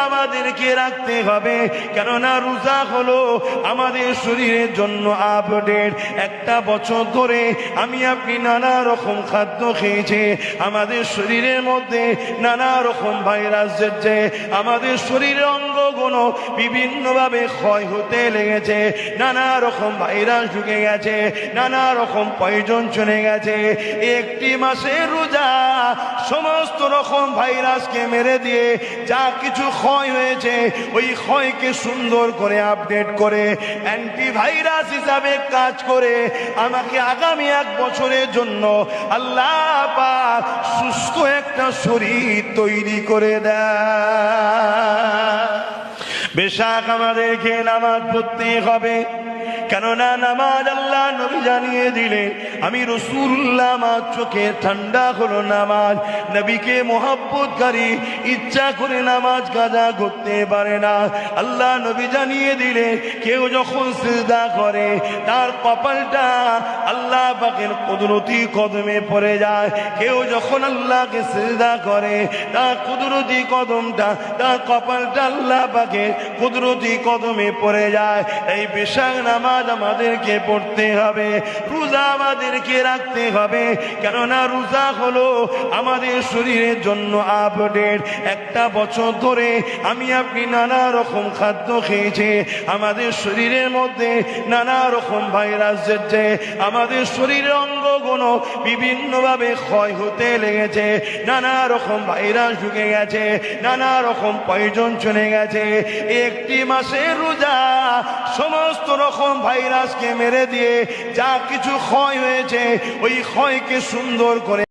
আমাদেরকে রাখতে হবে, কেননা রোজা হলো আমাদের শরীরের জন্য আপডেট। একটা বছর ধরে আমি আপনি নানা রকম খাদ্য খেয়েছি, আমাদের শরীরের মধ্যে নানা রকম ভাইরাস যে আমাদের শরীরের অঙ্গগুলো বিভিন্নভাবে ক্ষয় হতে লেগেছে, নানা রকম ভাইরাস ঢুকে গেছে, নানা রকম পয়জন চলে গেছে। একটি মাসের রোজা সমস্ত রকম ভাইরাসকে মেরে দিয়ে যা কিছু ক্ষয় হয়েছে ওই ক্ষয়কে সুন্দর করে আপডেট করে অ্যান্টিভাইরাস হিসাবে কাজ করে আমাকে আগামী 1 বছরের জন্য আল্লাহ পাক সুস্থ একটা শরীর তৈরি করে দেয়। বেশাক আমাদেরকে নামাজ পড়তে হবে, কেননা নামাজ আল্লাহ নবী জানিয়ে দিলেন, আমি রাসূলুল্লাহ আমার চোখে ঠান্ডা হলো নামাজ। নবীকে মোহাব্বতকারী ইচ্ছা করে নামাজ কাজা করতে পারে না। আল্লাহ নবী জানিয়ে দিলেন, কেউ যখন সিজদা করে তার কপালটা আল্লাহ পাকের কুদরতি কদমে পড়ে যায়। কেউ যখন আল্লাহকে সিজদা করে তার কুদরতি কদমটা, তার কপালটা আল্লাহ পাকের কুদরতি কদমে পড়ে যায়। এই বিশাল নামাজ আমাদেরকে পড়তে হবে, রোজা আমাদেরকে রাখতে হবে, কেননা রোজা হলো আমাদের শরীরের জন্য আপডেট। একটা বছর ধরে আমি আপনি নানা রকম খাদ্য খেয়েছি, আমাদের শরীরের মধ্যে নানা রকম ভাইরাস যে আমাদের শরীরের অঙ্গগুলো বিভিন্নভাবে ক্ষয় হতে লেগেছে, নানা রকম ভাইরাস ঢুকে গেছে, নানা রকম পয়জন চলে গেছে। একটি মাসের রোজা সমস্ত রকম ভাইরাসকে মেরে দিয়ে যা কিছু ক্ষয় হয়েছে ওই ক্ষয়কে সুন্দর করে